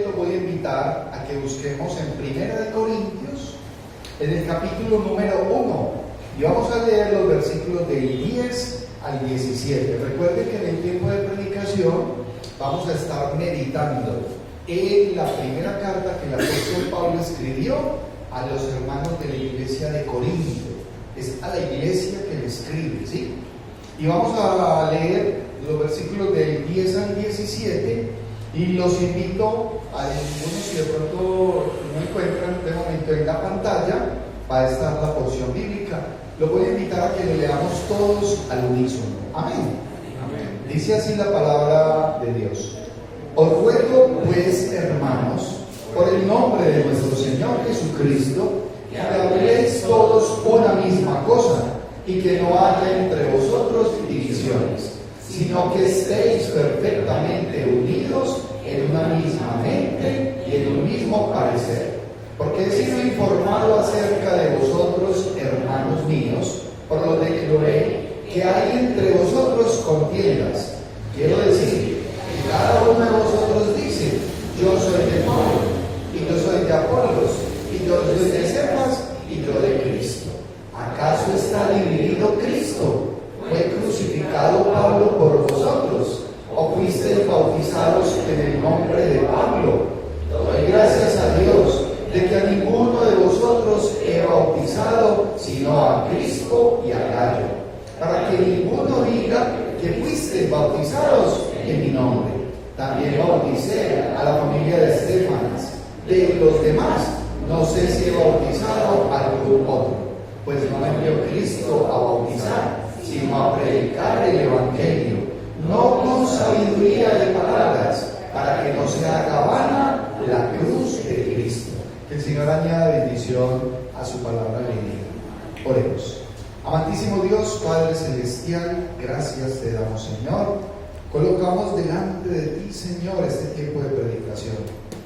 Lo voy a invitar a que busquemos en Primera de Corintios, en el capítulo número 1, y vamos a leer los versículos del 10 al 17. Recuerden que en el tiempo de predicación vamos a estar meditando en la primera carta que el apóstol Pablo escribió a los hermanos de la iglesia de Corinto. Es a la iglesia que le escribe, ¿sí? Y vamos a leer los versículos del 10 al 17. Y los invito a ninguno, si de pronto no encuentran de momento en la pantalla, va a estar la porción bíblica. Lo voy a invitar a que lo leamos todos al unísono. Amén. Amén. Dice así la palabra de Dios. Os ruego, pues, hermanos, por el nombre de nuestro Señor Jesucristo, que habléis todos una misma cosa y que no haya entre vosotros divisiones, sino que estéis perfectamente unidos en una misma mente y en un mismo parecer. Porque he sido informado acerca de vosotros, hermanos míos, por lo de Cloé, que hay entre vosotros contiendas. Quiero decir que cada uno de vosotros dice: yo soy de Pablo, y yo soy de Apolos, y yo soy de Cefas, y yo de Cristo. ¿Acaso está dividido Cristo? ¿Fue crucificado Pablo por vosotros? ¿O fuisteis bautizados en el nombre de Pablo? Doy gracias a Dios de que a ninguno de vosotros he bautizado, sino a Cristo y a Gallo, para que ninguno diga que fuisteis bautizados en mi nombre. También bauticé a la familia de Estefanas. De los demás, no sé si he bautizado a algún otro, pues no me envió Cristo a bautizar, sino a predicar el Evangelio, no con sabiduría de palabras, para que no se haga vana la cruz de Cristo. Que el Señor añada bendición a su palabra leída. Oremos. Amantísimo Dios, Padre Celestial, gracias te damos, Señor. Colocamos delante de ti, Señor, este tiempo de predicación.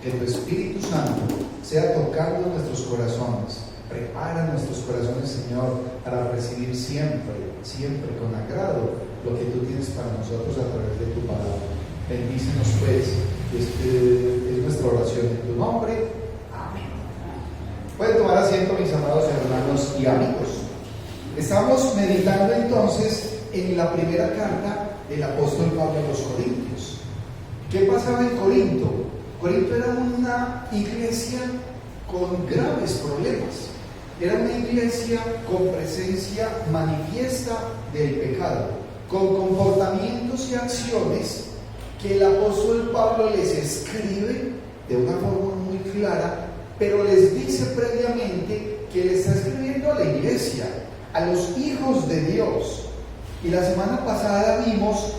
Que tu Espíritu Santo sea tocando nuestros corazones. Prepara nuestros corazones, Señor, para recibir siempre, siempre con agrado lo que tú tienes para nosotros a través de tu palabra. Bendícenos, pues. Es nuestra oración en tu nombre. Amén. Pueden tomar asiento, mis amados hermanos y amigos. Estamos meditando entonces en la primera carta del apóstol Pablo a los Corintios. ¿Qué pasaba en Corinto? Corinto era una iglesia con graves problemas. Era una iglesia con presencia manifiesta del pecado, con comportamientos y acciones que el apóstol Pablo les escribe de una forma muy clara, pero les dice previamente que le está escribiendo a la iglesia, a los hijos de Dios. Y la semana pasada vimos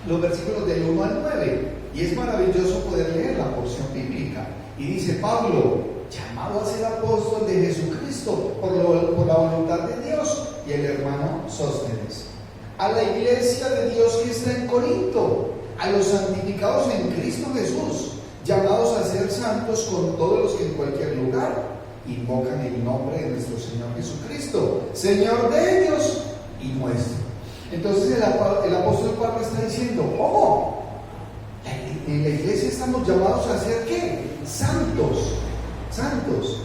los versículos del 1 al 9, y es maravilloso poder leer la porción bíblica. Y dice Pablo, llamado a ser apóstol de Jesucristo por la voluntad de Dios, y el hermano Sóstenes, a la iglesia de Dios que está en Corinto, a los santificados en Cristo Jesús, llamados a ser santos con todos los que en cualquier lugar invocan el nombre de nuestro Señor Jesucristo, Señor de ellos y nuestro. Entonces el apóstol Pablo está diciendo, ¿cómo? En la iglesia estamos llamados a ser ¿qué? Santos. Santos.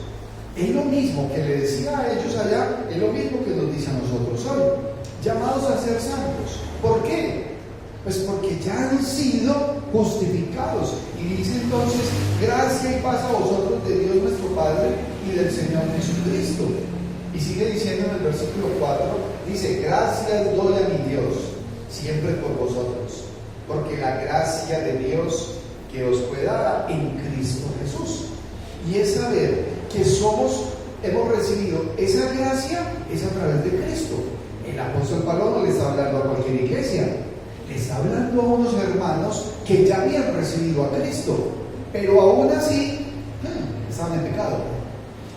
Es lo mismo que le decía a ellos allá, es lo mismo que nos dice a nosotros hoy. Llamados a ser santos. ¿Por qué? Pues porque ya han sido justificados. Y dice entonces, gracia y paz a vosotros de Dios nuestro Padre y del Señor Jesucristo. Y sigue diciendo en el versículo 4, dice, gracias doy a mi Dios, siempre por vosotros, porque la gracia de Dios que os fue dada en Cristo Jesús. Y es saber que hemos recibido esa gracia, es a través de Cristo. El apóstol Pablo no le está hablando a cualquier iglesia, le está hablando a unos hermanos que ya habían recibido a Cristo, pero aún así estaban en pecado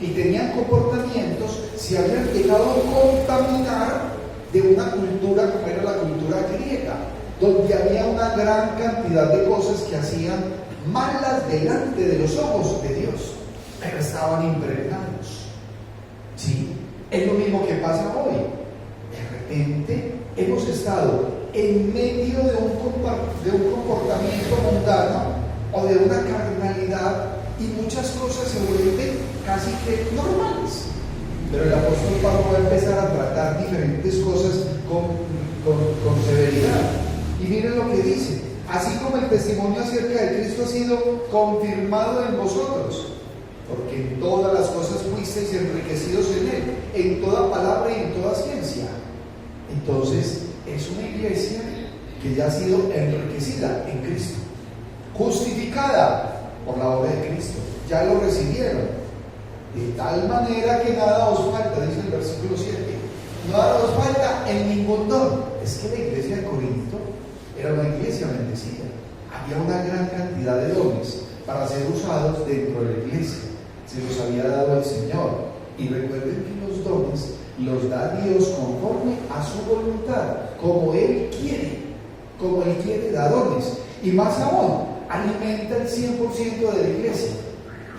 y tenían comportamientos, se habían dejado contaminar de una cultura como era la cultura griega. donde había una gran cantidad de cosas que hacían malas delante de los ojos de Dios, pero estaban impregnados. ¿Sí? Es lo mismo que pasa hoy. De repente hemos estado en medio de un comportamiento mundano o de una carnalidad y muchas cosas se vuelven casi que normales. Pero el apóstol Pablo va a empezar a tratar diferentes cosas con severidad. Y miren lo que dice: así como el testimonio acerca de Cristo ha sido confirmado en vosotros, porque en todas las cosas fuisteis enriquecidos en Él, en toda palabra y en toda ciencia. Entonces, es una iglesia que ya ha sido enriquecida en Cristo, justificada por la obra de Cristo, ya lo recibieron, de tal manera que nada os falta, dice el versículo 7, nada os falta en ningún don. Es que la iglesia de Corinto era una iglesia bendecida, había una gran cantidad de dones para ser usados dentro de la iglesia, se los había dado el Señor. Y recuerden que los dones los da Dios conforme a su voluntad, como Él quiere da dones, y más aún, alimenta el 100% de la iglesia,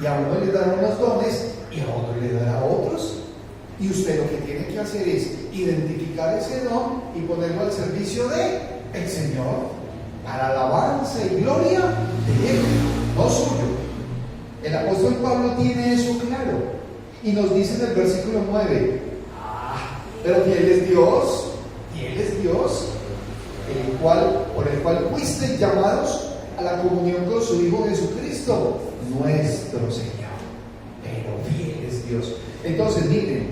y a uno le dan unos dones y a otro le dará otros, y usted lo que tiene que hacer es identificar ese don y ponerlo al servicio del Señor, para alabanza y gloria de Él, no suyo. El apóstol Pablo tiene eso claro, y nos dice en el versículo 9, pero fiel es Dios, por el cual fuisteis llamados a la comunión con su Hijo Jesucristo, nuestro Señor. Pero fiel es Dios. Entonces, miren,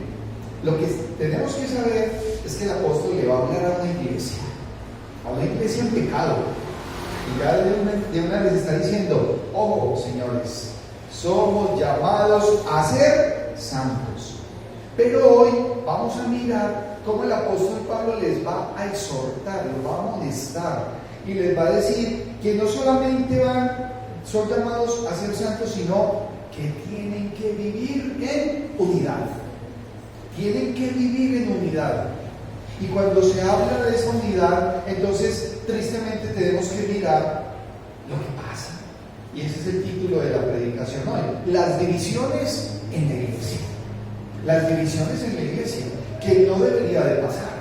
lo que tenemos que saber es que el apóstol le va a hablar a una iglesia en pecado, y ya de una les está diciendo: ojo, señores, somos llamados a ser santos. Pero hoy vamos a mirar cómo el apóstol Pablo les va a exhortar, los va a amonestar y les va a decir que no solamente son llamados a ser santos, sino que tienen que vivir en unidad. Tienen que vivir en unidad. Y cuando se habla de esa unidad, entonces tristemente tenemos que mirar lo que pasa. Y ese es el título de la predicación hoy: las divisiones en la iglesia. Las divisiones en la iglesia, que no debería de pasar.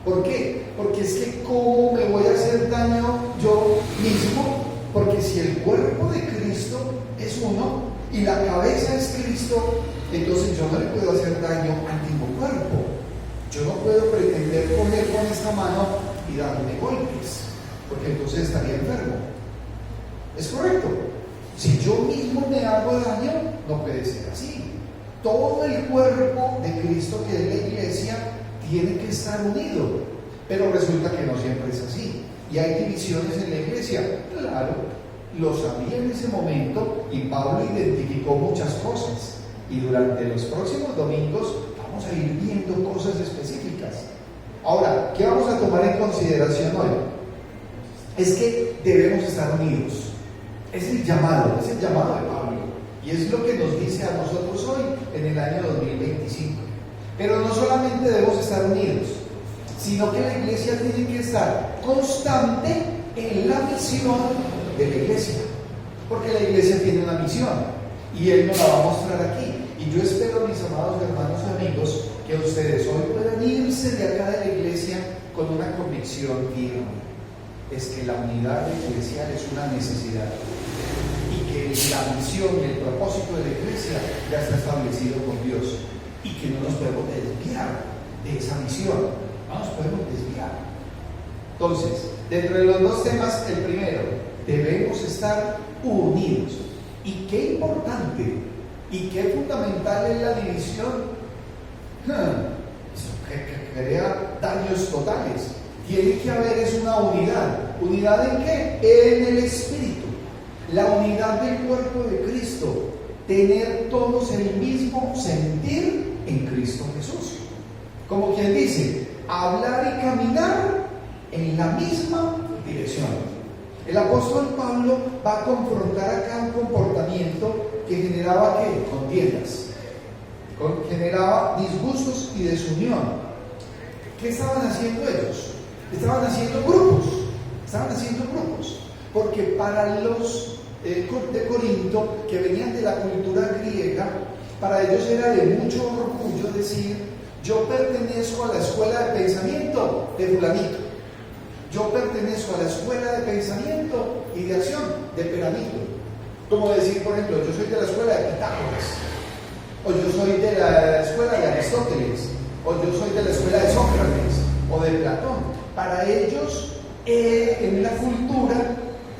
¿Por qué? Porque es que ¿cómo me voy a hacer daño yo mismo? Porque si el cuerpo de Cristo es uno y la cabeza es Cristo, entonces yo no le puedo hacer daño al mismo cuerpo. Yo no puedo pretender coger con esta mano y darme golpes, porque entonces estaría enfermo. ¿Es correcto? Si yo mismo me hago daño, no puede ser así. Todo el cuerpo de Cristo, que es la iglesia, tiene que estar unido. Pero resulta que no siempre es así. Y hay divisiones en la iglesia. Claro, lo sabía en ese momento, y Pablo identificó muchas cosas. Y durante los próximos domingos vamos a ir viendo cosas específicas. Ahora, ¿qué vamos a tomar en consideración hoy? Es que debemos estar unidos. Es el llamado de Pablo. Y es lo que nos dice a nosotros hoy en el año 2025. Pero no solamente debemos estar unidos, sino que la iglesia tiene que estar constante en la misión de la iglesia. Porque la iglesia tiene una misión y Él nos la va a mostrar aquí. Y yo espero, mis amados hermanos y amigos, que ustedes hoy puedan irse de acá de la iglesia con una convicción firme. Es que la unidad eclesial es una necesidad. Que la misión y el propósito de la iglesia ya está establecido por Dios, y que no nos podemos desviar de esa misión, no nos podemos desviar. Entonces, dentro de los dos temas, el primero, debemos estar unidos. Y qué importante y qué fundamental es la división. Eso que crea daños totales. Tiene que haber es una unidad. ¿Unidad en qué? En el Espíritu. La unidad del cuerpo de Cristo, tener todos el mismo sentir en Cristo Jesús. Como quien dice, hablar y caminar en la misma dirección. El apóstol Pablo va a confrontar acá un comportamiento que generaba ¿qué? Contiendas, generaba disgustos y desunión. ¿Qué estaban haciendo ellos? Estaban haciendo grupos. estaban haciendo grupos, porque para los de Corinto, que venían de la cultura griega, para ellos era de mucho orgullo decir: yo pertenezco a la escuela de pensamiento de fulanito, yo pertenezco a la escuela de pensamiento y de acción de Peranito. Como decir, por ejemplo, yo soy de la escuela de Pitágoras, o yo soy de la escuela de Aristóteles, o yo soy de la escuela de Sócrates o de Platón. Para ellos, en la cultura,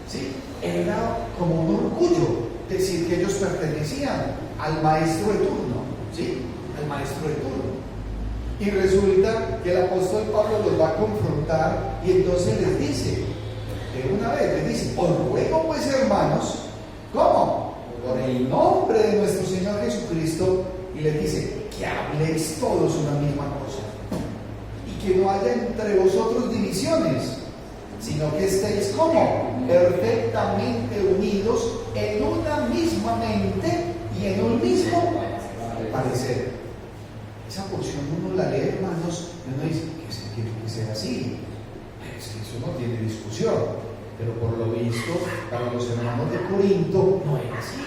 ¿sí?, era como un orgullo decir que ellos pertenecían al maestro de turno, ¿sí?, al maestro de turno. Y resulta que el apóstol Pablo los va a confrontar y entonces les dice, de una vez, les dice: os ruego pues, hermanos, ¿cómo? Por el nombre de nuestro Señor Jesucristo, y les dice: que habléis todos una misma cosa, y que no haya entre vosotros divisiones, sino que estéis como perfectamente unidos en una misma mente y en un mismo parecer. Esa porción uno la lee, hermanos, y uno dice: ¿qué se quiere que sea así? Es que eso no tiene discusión. Pero por lo visto, para los hermanos de Corinto no era así,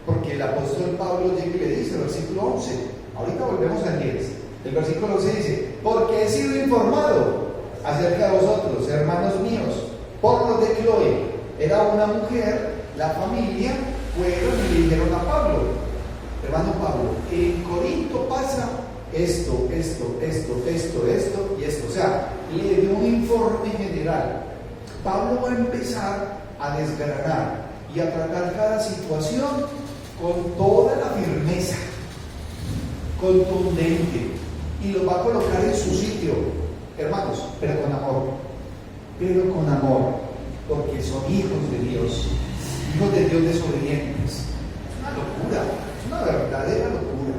porque el apóstol Pablo llega y le dice, versículo 11, ahorita volvemos al 10, el versículo 11 dice: porque he sido informado acerca de vosotros, hermanos míos, por lo de Cloé. Era una mujer, la familia, fueron y le dijeron a Pablo: hermano Pablo, en Corinto pasa esto y esto. O sea, le dio un informe general. Pablo va a empezar a desgranar y a tratar cada situación con toda la firmeza, contundente, y los va a colocar en su sitio, hermanos, pero con amor, porque son hijos de Dios desobedientes. Es una locura, es una verdadera locura,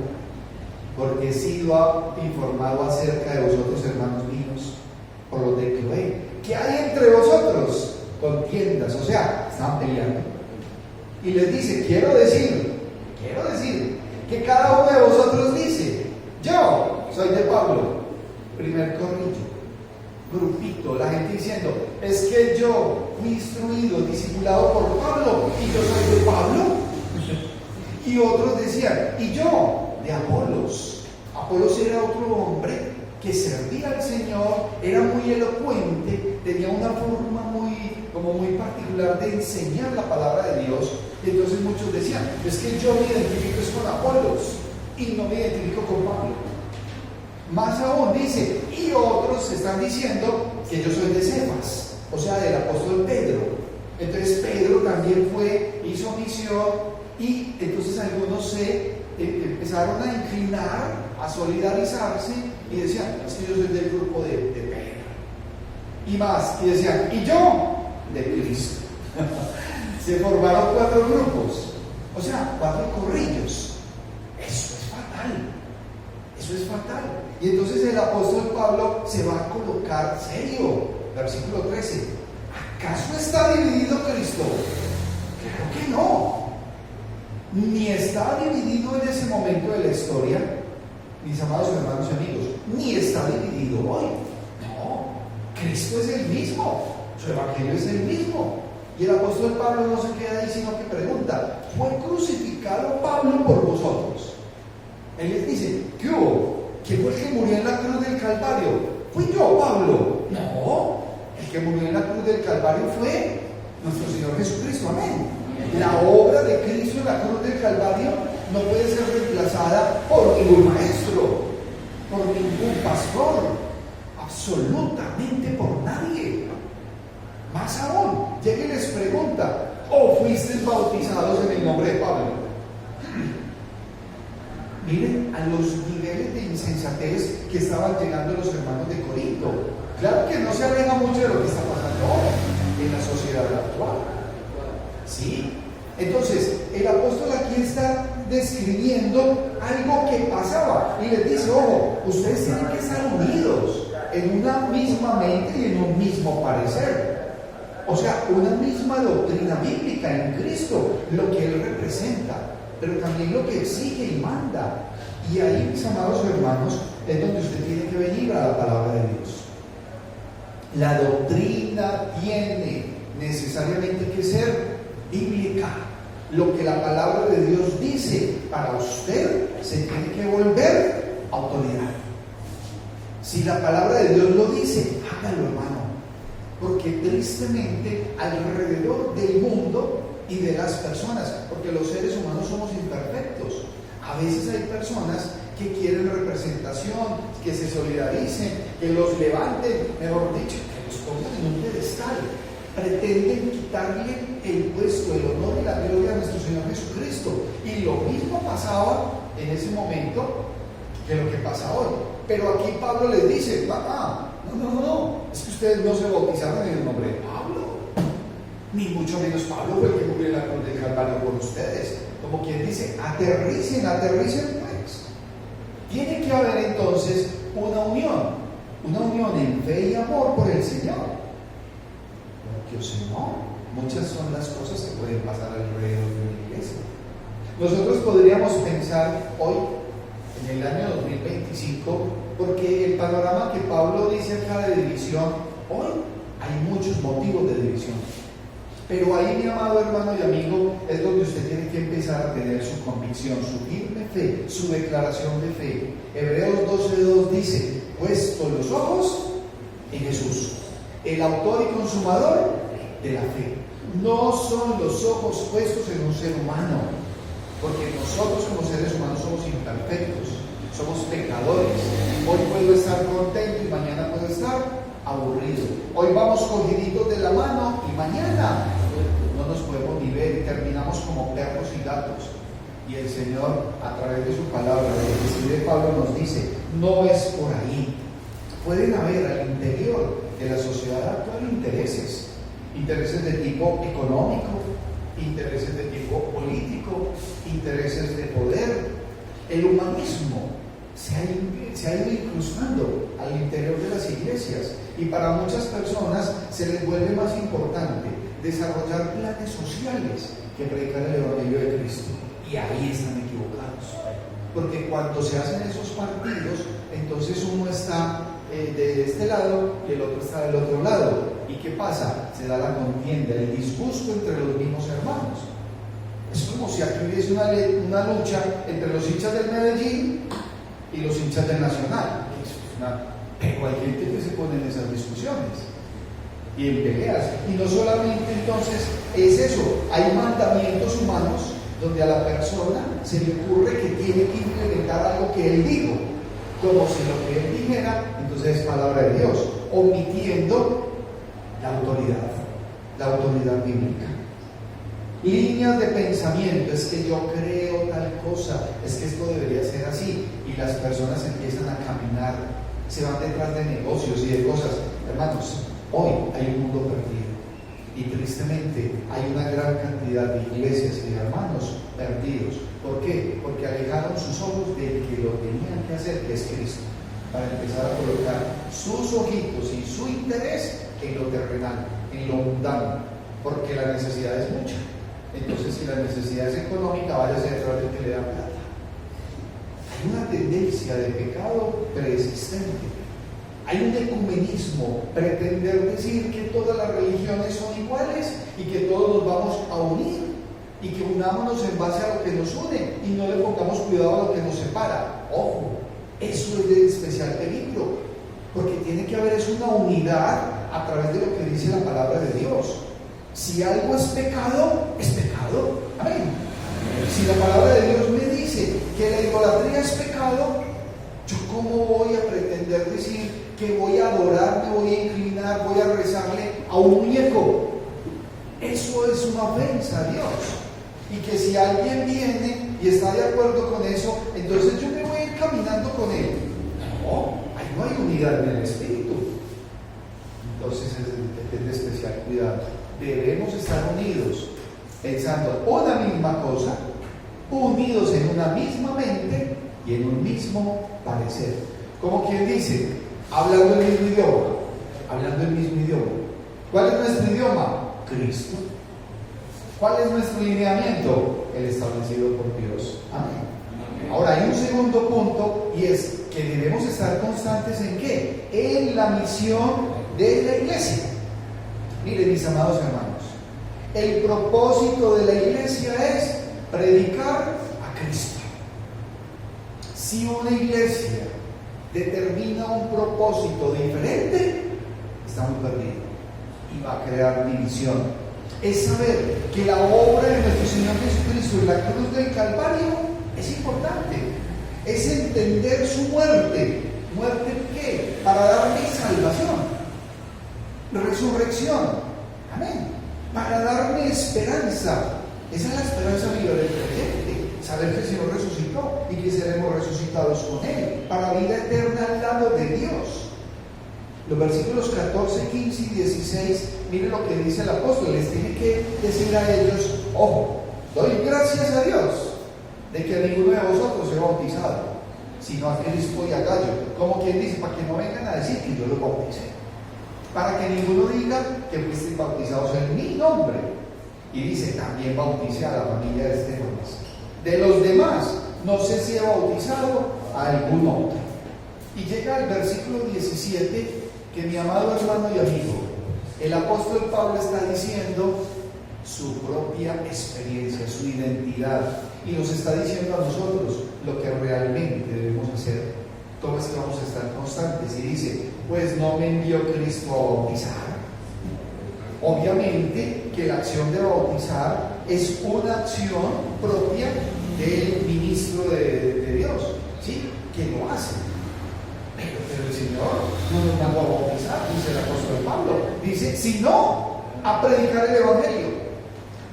porque he sido informado acerca de vosotros, hermanos míos, por los de Cloé, que hay entre vosotros contiendas, o sea, están peleando. Y les dice: quiero decir que cada uno de vosotros dice: yo soy de Pablo. Primer corrillo, grupito, la gente diciendo: es que yo fui instruido, discipulado por Pablo, y yo soy de Pablo. Y otros decían: y yo de Apolos. Apolos era otro hombre que servía al Señor, era muy elocuente, tenía una forma muy particular de enseñar la palabra de Dios. Y entonces muchos decían: es que yo me identifico con Apolos y no me identifico con Pablo. Más aún dice: y otros están diciendo que yo soy de Cefas, o sea, del apóstol Pedro. Entonces Pedro también hizo misión, y entonces algunos se empezaron a inclinar, a solidarizarse, y decían: es que yo soy del grupo de Pedro. Y más, y decían: y yo de Cristo. Se formaron 4 grupos, o sea, 4 corrillos. Eso es fatal. Y entonces el apóstol Pablo se va a colocar serio. Versículo 13: ¿acaso está dividido Cristo? Claro que no. Ni está dividido en ese momento de la historia, mis amados hermanos y amigos, ni está dividido hoy. No, Cristo es el mismo, su evangelio es el mismo. Y el apóstol Pablo no se queda ahí, sino que pregunta: ¿fue crucificado Pablo por vosotros? Él les dice: ¿qué hubo? ¿Quién fue el que murió en la cruz del Calvario? ¿Fui yo, Pablo? No, el que murió en la cruz del Calvario fue nuestro Señor Jesucristo. Amén. La obra de Cristo en la cruz del Calvario no puede ser reemplazada por ningún maestro, por ningún pastor, absolutamente por nadie. Más aún, llega y les pregunta: ¿o fuisteis bautizados en el nombre de Pablo? Miren a los niveles de insensatez que estaban llegando los hermanos de Corinto. Claro que no se aleja mucho de lo que está pasando ahora en la sociedad actual. ¿Sí? Entonces, el apóstol aquí está describiendo algo que pasaba y les dice: ojo, ustedes tienen que estar unidos en una misma mente y en un mismo parecer. O sea, una misma doctrina bíblica en Cristo, lo que Él representa, pero también lo que exige y manda. Y ahí, mis amados hermanos, es donde usted tiene que venir a la palabra de Dios. La doctrina tiene necesariamente que ser bíblica. Lo que la palabra de Dios dice para usted se tiene que volver autoridad. Si la palabra de Dios lo dice, hágalo, hermano. Porque tristemente alrededor del mundo y de las personas, porque los seres humanos somos imperfectos, a veces hay personas que quieren representación, que se solidaricen, que los levanten, mejor dicho, que los pongan en un pedestal. Pretenden quitarle el puesto, el honor y la gloria a nuestro Señor Jesucristo. Y lo mismo pasaba en ese momento que lo que pasa hoy. Pero aquí Pablo les dice, no, es que ustedes no se bautizaron en el nombre de Pablo, ni mucho menos Pablo fue el que murió en la cruz del Calvario por ustedes. Como quien dice, aterricen pues. Tiene que haber entonces una unión en fe y amor por el Señor. Porque si no, muchas son las cosas que pueden pasar alrededor de la iglesia. Nosotros podríamos pensar hoy, en el año 2025, porque el panorama que Pablo dice acá de división, hoy hay muchos motivos de división. Pero ahí, mi amado hermano y amigo, es donde usted tiene que empezar a tener su convicción, su firme fe, su declaración de fe. Hebreos 12:2 dice, puesto los ojos en Jesús, el autor y consumador de la fe. No son los ojos puestos en un ser humano, porque nosotros como seres humanos somos imperfectos, somos pecadores. Hoy puedo estar contento y mañana puedo estar aburrido. Hoy vamos cogiditos de la mano y mañana no nos podemos ni ver y terminamos como perros y gatos. Y el Señor, a través de su palabra, de Pablo, nos dice, no es por ahí. Pueden haber al interior de la sociedad actual intereses de tipo económico, intereses de tipo político, intereses de poder. El humanismo se ha ido incrustando al interior de las iglesias y para muchas personas se les vuelve más importante desarrollar planes sociales que predicar el Evangelio de Cristo. Y ahí están equivocados, porque cuando se hacen esos partidos, entonces uno está de este lado y el otro está del otro lado. ¿Y qué pasa? Se da la contienda, el disgusto entre los mismos hermanos. Es como si aquí hubiese una lucha entre los hinchas del Medellín y los hinchas del Nacional. Pero hay gente que se pone en esas discusiones y en peleas. Y no solamente entonces es eso, hay mandamientos humanos donde a la persona se le ocurre que tiene que implementar algo que él dijo, como si lo que él dijera entonces es palabra de Dios, omitiendo la autoridad bíblica. Líneas de pensamiento, es que yo creo tal cosa, es que esto debería ser así, y las personas empiezan a caminar, se van detrás de negocios y de cosas. Hermanos, hoy hay un mundo perdido, y tristemente hay una gran cantidad de iglesias y de hermanos perdidos. ¿Por qué? Porque alejaron sus ojos del que lo tenían que hacer, que es Cristo, para empezar a colocar sus ojitos y su interés en lo terrenal, en lo mundano, porque la necesidad es mucha. Entonces, si la necesidad es económica, váyase detrás del que le da plata. Hay una tendencia de pecado preexistente. Hay un ecumenismo, pretender decir que todas las religiones son iguales y que todos nos vamos a unir y que unámonos en base a lo que nos une y no le pongamos cuidado a lo que nos separa. Ojo, eso es de especial peligro, porque tiene que haber una unidad a través de lo que dice la palabra de Dios. Si algo es pecado, es pecado. Amén. Si la palabra de Dios me dice que la idolatría es pecado, ¿yo cómo voy a pretender decir que voy a adorar, me voy a inclinar, voy a rezarle a un muñeco? Eso es una ofensa a Dios. Y que si alguien viene y está de acuerdo con eso, entonces yo me voy a ir caminando con él. No, ahí no hay unidad en el espíritu. Entonces es de especial cuidado. Debemos estar unidos, pensando una misma cosa, unidos en una misma mente y en un mismo parecer. Como quien dice, hablando el mismo idioma. ¿Cuál es nuestro idioma? Cristo. ¿Cuál es nuestro lineamiento? El establecido por Dios. Amén. Ahora hay un segundo punto, y es que debemos estar constantes ¿en qué? En la misión de la iglesia. Miren, mis amados hermanos, el propósito de la iglesia es predicar a Cristo. Si una iglesia determina un propósito diferente, está muy perdido y va a crear división. Es saber que la obra de nuestro Señor Jesucristo en la cruz del Calvario es importante. Es entender su muerte. ¿Muerte qué? Para darme salvación, resurrección, amén, para darme esperanza. Esa es la esperanza viva del creyente, saber que el Señor resucitó y que seremos resucitados con Él, para vida eterna al lado de Dios. Los versículos 14, 15 y 16, miren lo que dice el apóstol. Les tiene que decir a ellos: ojo, doy gracias a Dios de que a ninguno de vosotros he bautizado, sino a Cristo y a Gallo. Como quien dice, para que no vengan a decir que yo los bauticé, para que ninguno diga que fuisteis bautizados en mi nombre. Y dice: también bauticé a la familia de Estefanas. De los demás, no sé si he bautizado a algún otro. Y llega el versículo 17, que mi amado hermano y amigo, el apóstol Pablo está diciendo su propia experiencia, su identidad, y nos está diciendo a nosotros lo que realmente debemos hacer. ¿Cómo es que vamos a estar constantes? Y dice: pues no me envió Cristo a bautizar. Obviamente que la acción de bautizar es una acción propia del ministro de Dios, ¿sí? Que lo hace. Pero el Señor no nos mandó a bautizar, dice el apóstol Pablo. Dice: sino a predicar el Evangelio,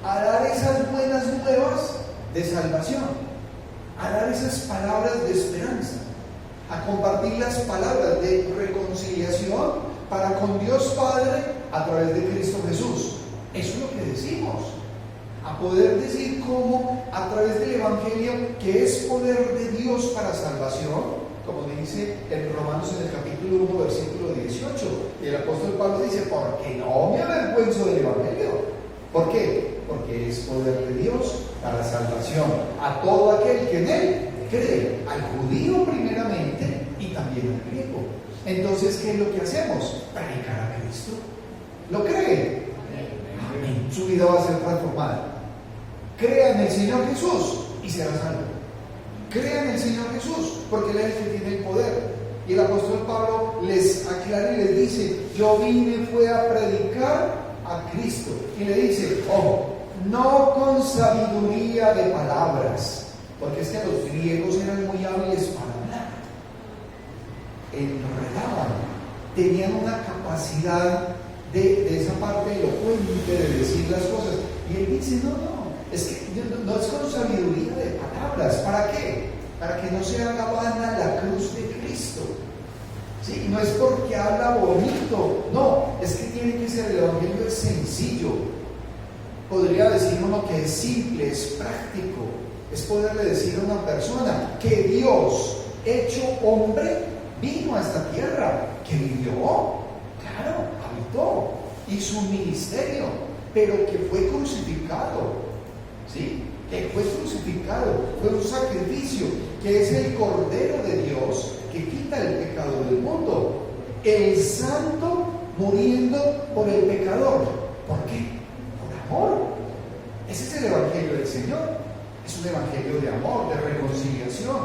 a dar esas buenas nuevas de salvación, a dar esas palabras de esperanza, a compartir las palabras de reconciliación para con Dios Padre a través de Cristo Jesús. Eso es lo que decimos. A poder decir cómo a través del Evangelio, que es poder de Dios para salvación, como dice en Romanos en el capítulo 1, versículo 18. Y el apóstol Pablo dice: porque no me avergüenzo del Evangelio. ¿Por qué? Porque es poder de Dios para salvación a todo aquel que en él cree, al judío primeramente y también al griego. Entonces, ¿qué es lo que hacemos? Predicar a Cristo. ¿Lo cree? Amén. Su vida va a ser transformada. Crea en el Señor Jesús y será salvo. Crea en el Señor Jesús, porque Él es el que tiene el poder. Y el apóstol Pablo les aclara y les dice: yo vine fue a predicar a Cristo. Y le dice: ojo, no con sabiduría de palabras, porque es que los griegos eran muy hábiles para hablar, enredaban, tenían una capacidad de esa parte elocuente de decir las cosas. Y él dice: no, es que no es con sabiduría de palabras. ¿Para qué? Para que no se haga vana la cruz de Cristo. ¿Sí? No es porque habla bonito, no, es que tiene que ser, el Evangelio es sencillo. Podría decir uno que es simple, es práctico. Es poderle decir a una persona que Dios, hecho hombre, vino a esta tierra, que vivió, claro, habitó, hizo un ministerio, pero que fue crucificado, ¿sí? Que fue crucificado, fue un sacrificio, que es el Cordero de Dios que quita el pecado del mundo, el santo muriendo por el pecador. ¿Por qué? Por amor. Ese es el Evangelio del Señor. Es un Evangelio de amor, de reconciliación.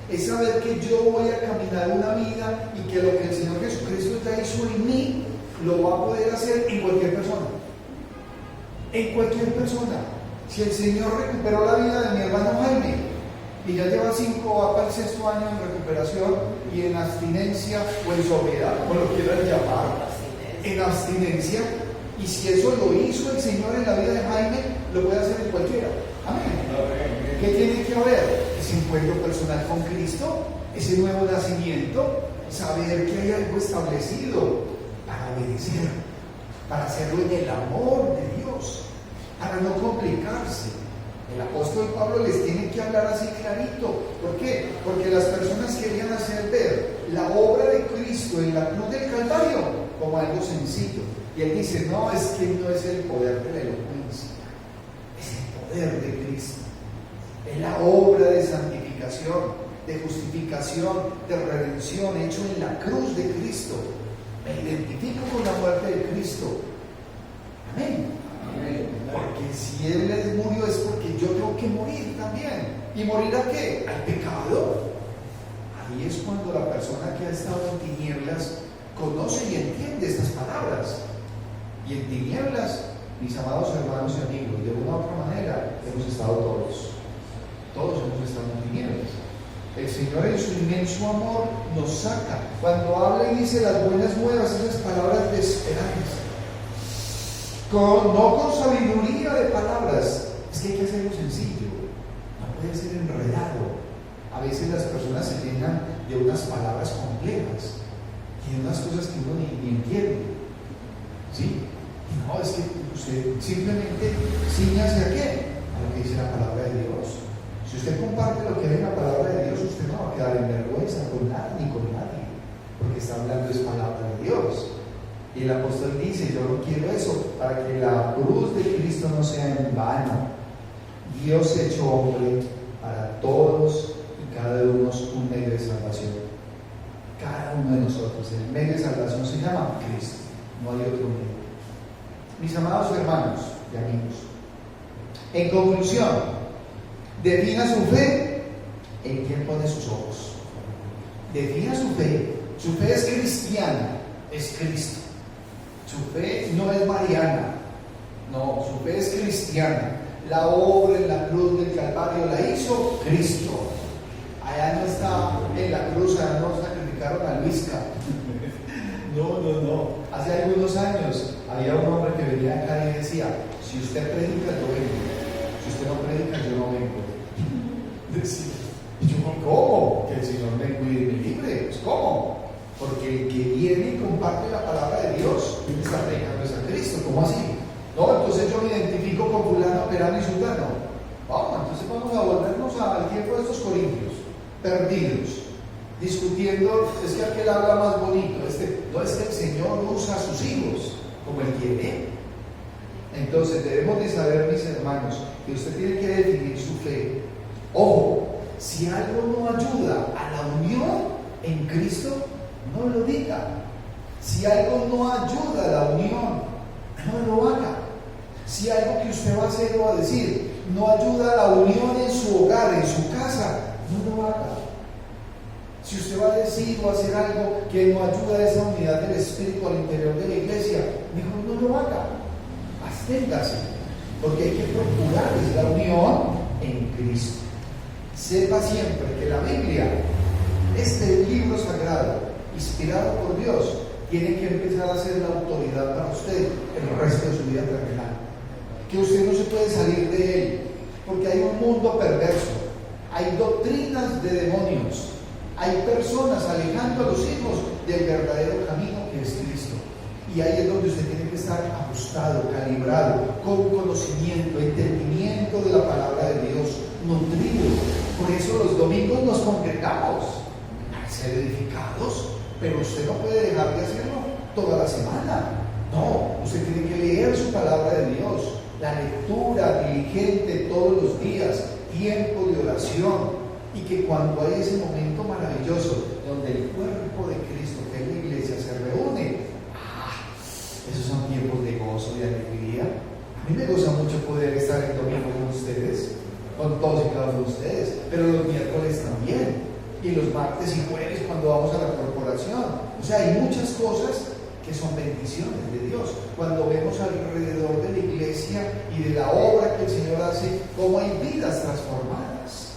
Es saber que yo voy a caminar una vida y que lo que el Señor Jesucristo ya hizo en mí lo va a poder hacer en cualquier persona. En cualquier persona. Si el Señor recuperó la vida de mi hermano Jaime y ya lleva 5, va para el 6º año en recuperación y en abstinencia o en sobriedad, como lo quieran llamar, en abstinencia, y si eso lo hizo el Señor en la vida de Jaime, lo puede hacer en cualquiera. Amén. ¿Qué tiene que haber? Ese encuentro personal con Cristo, ese nuevo nacimiento, saber que hay algo establecido para obedecer, para hacerlo en el amor de Dios, para no complicarse. El apóstol Pablo les tiene que hablar así clarito. ¿Por qué? Porque las personas querían hacer ver la obra de Cristo en la cruz del Calvario como algo sencillo. Y él dice: no, es que no es el poder de la elocuencia, es el poder de Cristo. Es la obra de santificación, de justificación, de redención hecho en la cruz de Cristo. Me identifico con la muerte de Cristo. Amén. Porque si Él murió es porque yo tengo que morir también. ¿Y morir a qué? Al pecado. Ahí es cuando la persona que ha estado en tinieblas conoce y entiende estas palabras. Y en tinieblas, mis amados hermanos y amigos, de una u otra manera hemos estado todos. Todos hemos estado en tinieblas. El Señor en su inmenso amor nos saca. Cuando habla y dice las buenas nuevas, esas palabras de esperanza. No con sabiduría de palabras. Es que hay que hacerlo sencillo. No puede ser enredado. A veces las personas se llenan de unas palabras complejas y de unas cosas que uno ni entiende. ¿Sí? No, es que usted simplemente ciñase a qué? A lo que dice la palabra de Dios. Si usted comparte lo que hay en la palabra de Dios, usted no va a quedar en vergüenza con nada ni con nadie, porque está hablando de palabra de Dios. Y el apóstol dice, yo no quiero eso, para que la cruz de Cristo no sea en vano. Dios hecho hombre para todos y cada uno un medio de salvación. Cada uno de nosotros, el medio de salvación se llama Cristo, no hay otro medio. Mis amados hermanos y amigos, en conclusión, defina su fe en quién pone sus ojos. Defina su fe. Su fe es cristiana, es Cristo. Su fe no es mariana, no, su fe es cristiana. La obra en la cruz del Calvario la hizo Cristo. Allá no está en la cruz, allá no sacrificaron a Luisca. No. Hace algunos años había un hombre que venía acá y decía, si usted predica, yo vengo. Si usted no predica, yo no vengo. Decía, y yo, ¿cómo? Que el Señor me cuide y me libre. Pues, ¿cómo? Porque el que viene y comparte la palabra de Dios está predicando a Cristo. ¿Cómo así? No, entonces yo me identifico con fulano, perano y sultano. Vamos, entonces vamos a volvernos al tiempo de estos corintios, perdidos, discutiendo, es que aquel habla más bonito, no es que el Señor usa a sus hijos como Él quiere. Entonces debemos de saber, mis hermanos, que usted tiene que definir su fe. Ojo, si algo no ayuda a la unión en Cristo, no lo diga. Si algo no ayuda a la unión, no lo haga. Si algo que usted va a hacer o a decir no ayuda a la unión en su hogar, en su casa, no lo haga. Si usted va a decir o a hacer algo que no ayuda a esa unidad del Espíritu al interior de la iglesia, mejor no lo haga. Absténgase, porque hay que procurar la unión en Cristo. Sepa siempre que la Biblia, este libro sagrado, inspirado por Dios, tiene que empezar a ser la autoridad para usted el resto de su vida terrenal. Que usted no se puede salir de él, porque hay un mundo perverso, hay doctrinas de demonios, hay personas alejando a los hijos del verdadero camino que es Cristo. Y ahí es donde usted tiene que estar ajustado, calibrado, con conocimiento, entendimiento de la palabra de Dios, nutrido. Por eso los domingos nos congregamos a ser edificados, pero usted no puede dejar de hacerlo toda la semana. No, usted tiene que leer su palabra de Dios, la lectura diligente todos los días, tiempo de oración, y que cuando hay ese momento maravilloso donde el cuerpo de Cristo, que es la iglesia, se reúne, esos son tiempos de gozo y de alegría. A mí me goza mucho poder estar el domingo con ustedes, con todos y cada uno de ustedes, pero los miércoles también, y los martes y jueves cuando vamos a la corporación. O sea, hay muchas cosas que son bendiciones de Dios. Cuando vemos alrededor de la iglesia y de la obra que el Señor hace, cómo hay vidas transformadas.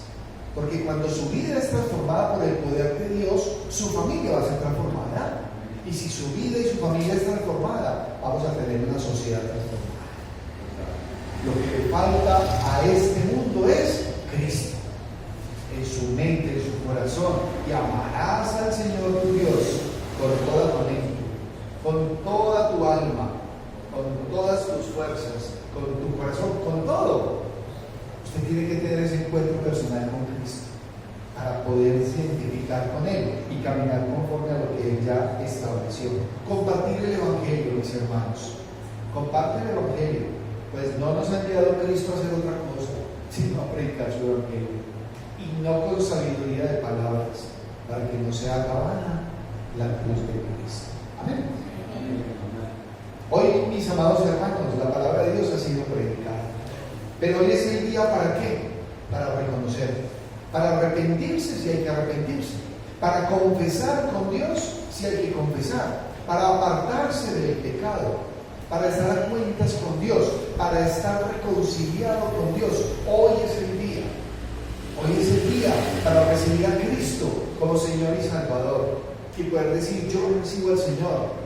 Porque cuando su vida es transformada por el poder de Dios, su familia va a ser transformada. Y si su vida y su familia es transformada, vamos a tener una sociedad transformada. Lo que le falta a este mundo es Cristo. En su mente, en su corazón. Y amarás al Señor tu Dios con toda tu mente, con toda tu alma, con todas tus fuerzas, con tu corazón, con todo. Usted tiene que tener ese encuentro personal con Cristo para poder identificar con Él y caminar conforme a lo que Él ya estableció. Compartir el Evangelio, mis hermanos. Comparte el Evangelio. Pues no nos ha enviado Cristo a hacer otra cosa, sino a predicar su Evangelio. Y no con sabiduría de palabras, para que no se haga vana la cruz de Cristo. Amén. Hoy, mis amados hermanos, la palabra de Dios ha sido predicada. Pero hoy es el día ¿para qué? Para reconocer, para arrepentirse si hay que arrepentirse, para confesar con Dios si hay que confesar, para apartarse del pecado, para estar a cuentas con Dios, para estar reconciliado con Dios. Hoy es el día. Hoy es el día para recibir a Cristo como Señor y Salvador y poder decir: yo recibo al Señor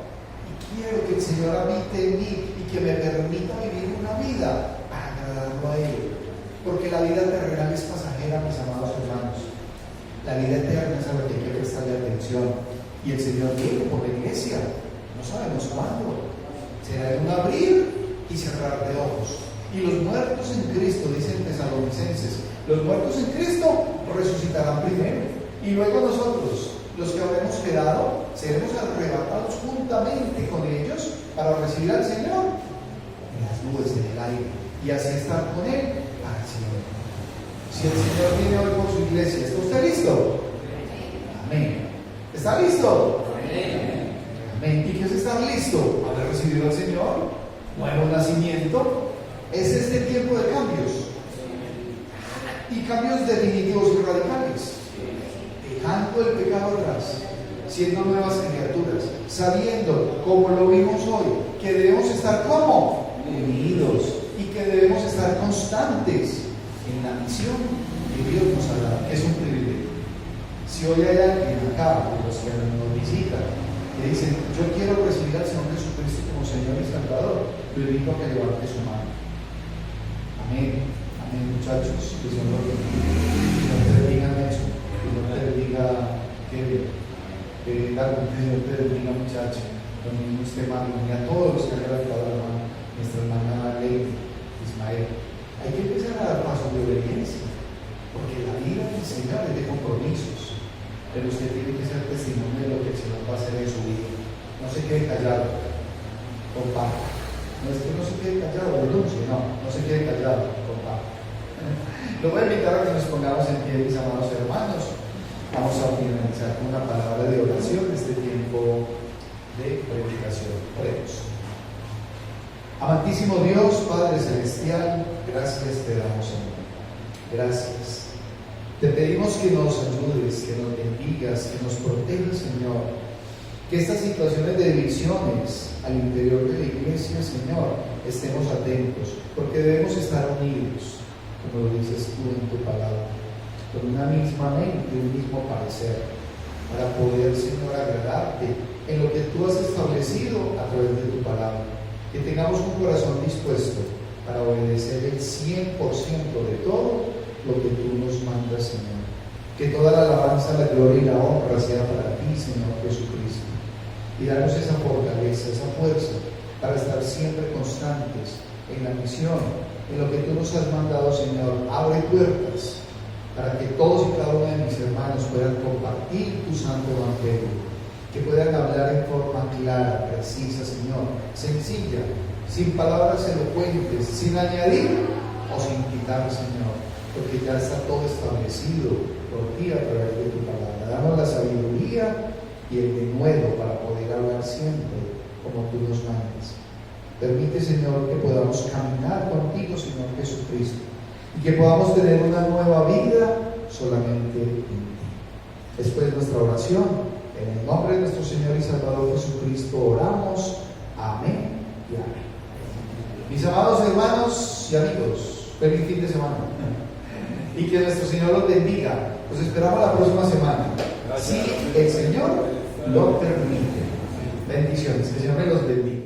y quiero que el Señor habite en mí y que me permita vivir una vida para agradarlo a Él, porque la vida terrenal es pasajera, mis amados hermanos. La vida eterna es a la que hay que prestarle atención, y el Señor viene por la iglesia, no sabemos cuándo. Será en un abrir y cerrar de ojos. Y los muertos en Cristo, dicen Tesalonicenses, los muertos en Cristo resucitarán primero, y luego nosotros, los que habremos quedado, seremos arrebatados juntamente con ellos para recibir al Señor en las nubes del aire, y así estar con Él para siempre. Si el Señor viene hoy por su iglesia, ¿está usted listo? Amén. ¿Está listo? Amén. Amén. ¿Y qué es estar listo? Haber recibido al Señor, nuevo nacimiento. Es este tiempo de cambios, y cambios definitivos y radicales, dejando el pecado atrás, siendo nuevas criaturas, sabiendo, como lo vimos hoy, que debemos estar como unidos y que debemos estar constantes en la misión que Dios nos ha dado, que es un privilegio. Si hoy hay alguien acá, de los que nos visitan, que dicen: yo quiero recibir al Señor Jesucristo como Señor y Salvador, lo invito a que levante su mano. Amén, amén, muchachos. Que el Señor te bendiga en eso, que Dios te bendiga, que Dios te bendiga, muchachos. También usted, Mario, y a todos los que han levantado la mano, nuestra hermana Ley, Ismael. Hay que empezar a dar pasos de obediencia, porque la vida del Señor es de compromisos, pero usted tiene que ser testimonio de lo que el Señor va a hacer en su vida. No se quede callado, compadre. No es que no se quede callado, denuncie, no se quede callado, compadre. Lo voy a invitar a que nos pongamos en pie, mis amados hermanos. Vamos a finalizar con una palabra de oración de este tiempo de predicación. Oremos. Amantísimo Dios, Padre Celestial, gracias te damos, Señor. Gracias. Te pedimos que nos ayudes, que nos bendigas, que nos protejas, Señor. Que estas situaciones de divisiones al interior de la iglesia, Señor, estemos atentos, porque debemos estar unidos, como lo dices tú en tu palabra, con una misma mente, un mismo parecer, para poder, Señor, agradarte en lo que tú has establecido a través de tu palabra. Que tengamos un corazón dispuesto para obedecer el 100% de todo lo que tú nos mandas, Señor. Que toda la alabanza, la gloria y la honra sea para ti, Señor Jesucristo. Y danos esa fortaleza, esa fuerza para estar siempre constantes en la misión, en lo que tú nos has mandado, Señor. Abre puertas para que todos y cada uno de mis hermanos puedan compartir tu santo evangelio, que puedan hablar en forma clara, precisa, Señor, sencilla, sin palabras elocuentes, sin añadir o sin quitar, Señor, porque ya está todo establecido por ti a través de tu palabra. Danos la sabiduría y el denuedo para poder hablar siempre como tú nos mandas. Permite, Señor, que podamos caminar contigo, Señor Jesucristo, y que podamos tener una nueva vida solamente en ti. Después de nuestra oración, en el nombre de nuestro Señor y Salvador Jesucristo, oramos. Amén y amén. Mis amados hermanos y amigos, feliz fin de semana. Y que nuestro Señor los bendiga. Los esperamos la próxima semana. Si el Señor lo permite. Bendiciones. Que el Señor me los bendiga.